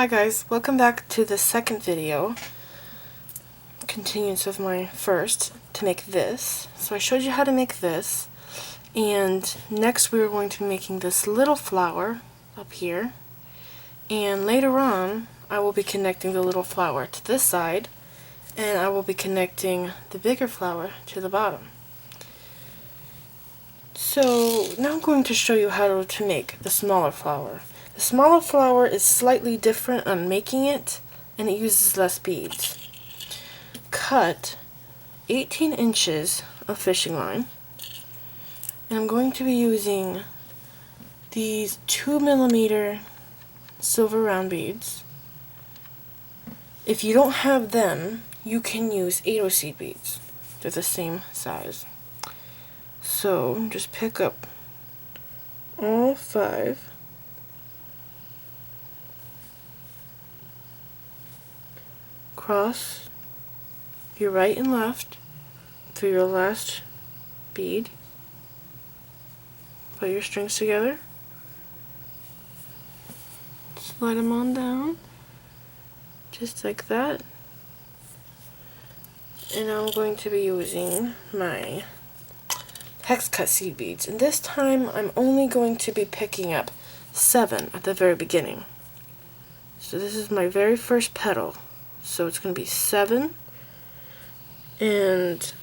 Hi guys, welcome back to the second video, continuance of my first, to make this. So I showed you how to make this, and next we are going to be making this little flower up here, and later on I will be connecting the little flower to this side, and I will be connecting the bigger flower to the bottom. So now I'm going to show you how to make the smaller flower. The smaller flower is slightly different on making it, and it uses less beads. Cut 18 inches of fishing line, and I'm going to be using these 2mm silver round beads. If you don't have them, you can use 8 seed beads. They're the same size. So just pick up all 5. Cross your right and left through your last bead. Put your strings together. Slide them on down, just like that. And now I'm going to be using my hex cut seed beads, and this time I'm only going to be picking up 7 at the very beginning. So this is my very first petal, so it's going to be 7, and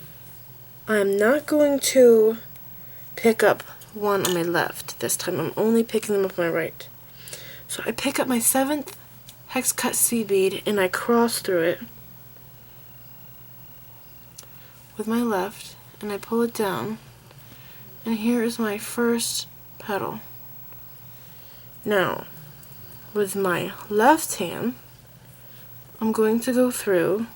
I'm not going to pick up one on my left this time. I'm only picking them up on my right. So I pick up my 7th hex cut seed bead and I cross through it with my left, and I pull it down, and here is my first petal. Now with my left hand I'm going to go through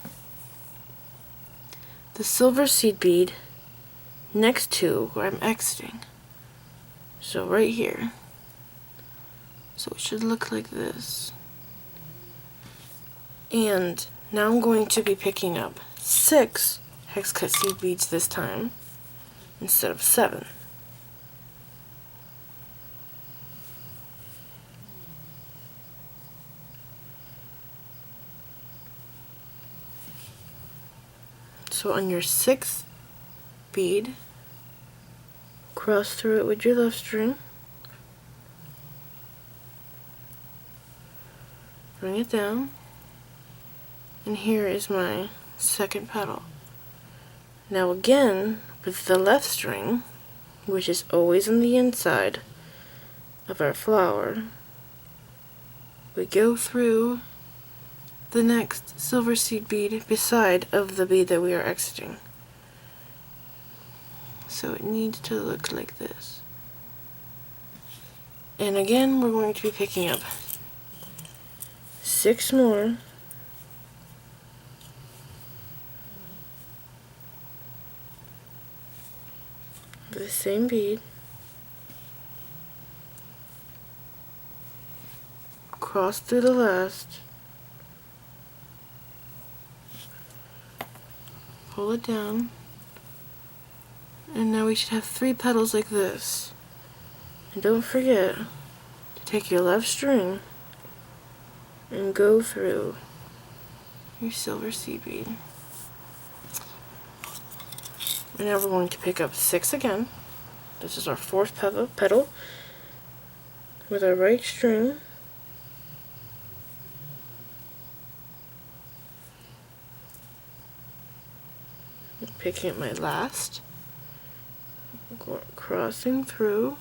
the silver seed bead next to where I'm exiting. So right here. So it should look like this. And now I'm going to be picking up 6 hex cut seed beads this time instead of 7. So on your 6th bead, cross through it with your left string, bring it down, and here is my 2nd petal. Now again, with the left string, which is always on the inside of our flower, we go through the next silver seed bead beside of the bead that we are exiting. So it needs to look like this. And again, we're going to be picking up 6 more. The same bead. Cross through the last. Pull it down, and now we should have 3 petals like this. And don't forget to take your left string and go through your silver seed bead. And now we're going to pick up 6 again. This is our 4th petal with our right string. Picking up my last, crossing through,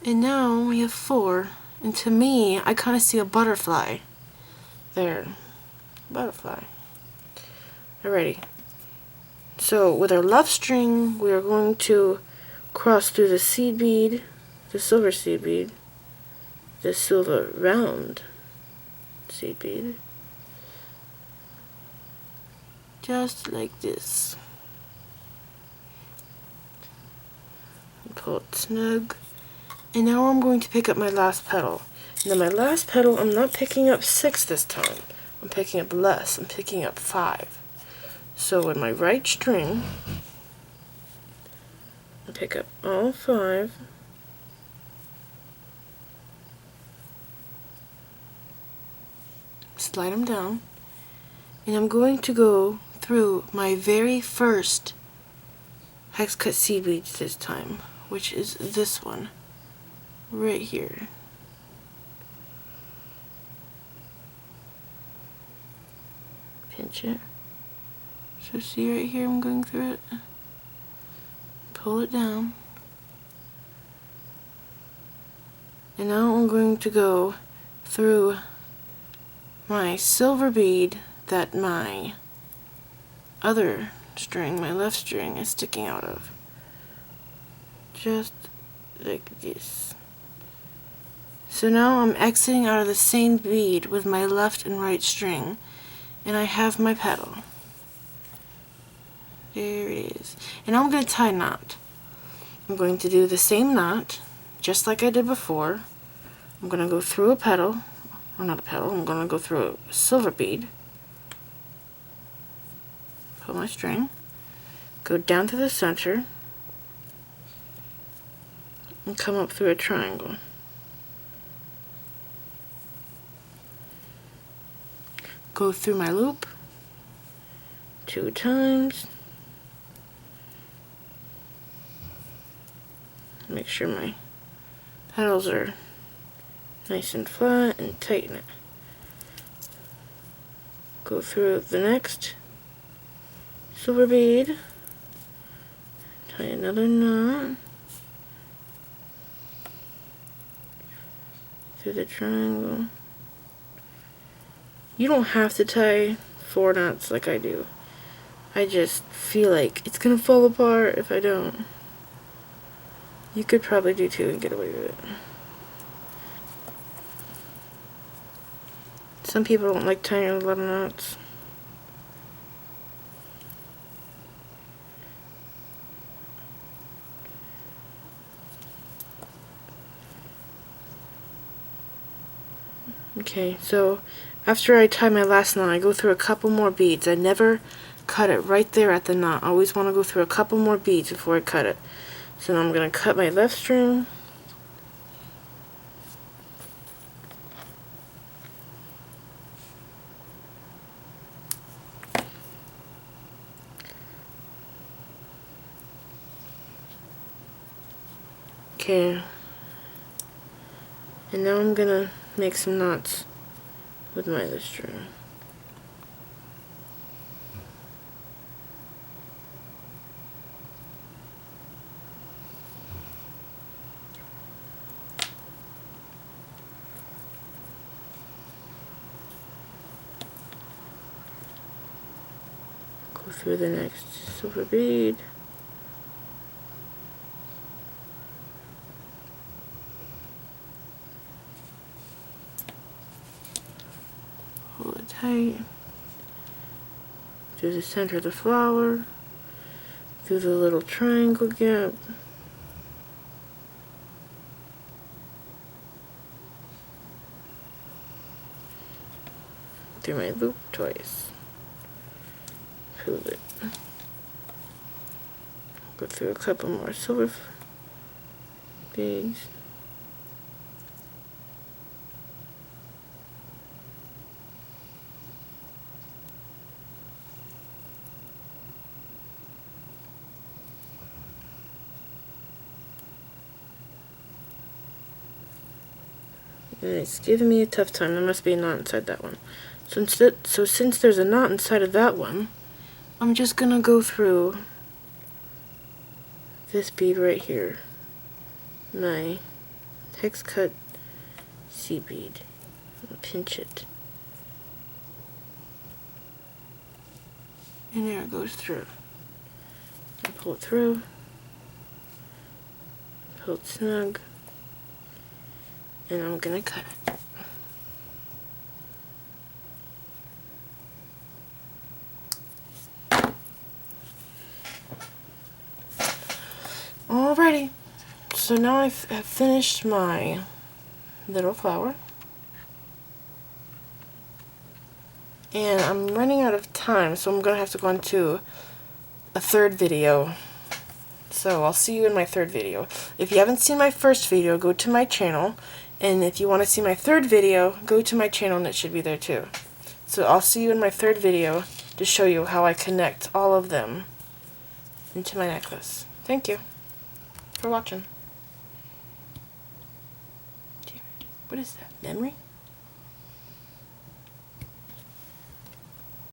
and now we have 4, and to me I kind of see a butterfly there. Butterfly. Alrighty, so with our left string we are going to cross through the seed bead, the silver seed bead, the silver round seed bead, just like this. Pull it snug, and now I'm going to pick up my last petal. Now my last petal, I'm not picking up 6 this time. I'm picking up less. I'm picking up 5. So with my right string, Pick up all 5. Slide them down. And I'm going to go through my very first hex cut seed beads this time, which is this one right here. Pinch it. So see right here, I'm going through it. Pull it down. And now I'm going to go through my silver bead that my other string, my left string, is sticking out of. Just like this. So now I'm exiting out of the same bead with my left and right string, and I have my petal. There it is. And now I'm going to tie a knot. I'm going to do the same knot, just like I did before. I'm going to go through a petal, or not a petal, I'm going to go through a silver bead, pull my string, go down to the center, and come up through a triangle. Go through my loop 2 times. Make sure my petals are nice and flat, and tighten it. Go through the next silver bead, tie another knot through the triangle. You don't have to tie 4 knots like I do. I just feel like it's gonna fall apart if I don't. You could probably do 2 and get away with it. Some people don't like tying a lot of knots. Okay, so after I tie my last knot, I go through a couple more beads. I never cut it right there at the knot. I always want to go through a couple more beads before I cut it. So now I'm going to cut my left string. Okay. And now I'm going to make some knots with my other string. Go through the next silver bead. Pull it tight. Through the center of the flower. Through the little triangle gap. Through my loop twice. Pull it. Go through a couple more silver beads. And it's giving me a tough time. There must be a knot inside that one. So since there's a knot inside of that one, I'm just gonna go through this bead right here, my hex cut seed bead, and pinch it, and there it goes through. And pull it through, pull it snug, and I'm gonna cut it. Alrighty, so now I've finished my little flower, and I'm running out of time, so I'm gonna have to go into a third video So I'll see you in my third video. If you haven't seen my first video, go to my channel. And if you want to see my third video, go to my channel and it should be there too. So I'll see you in my third video to show you how I connect all of them into my necklace. Thank you for watching. What is that? Memory?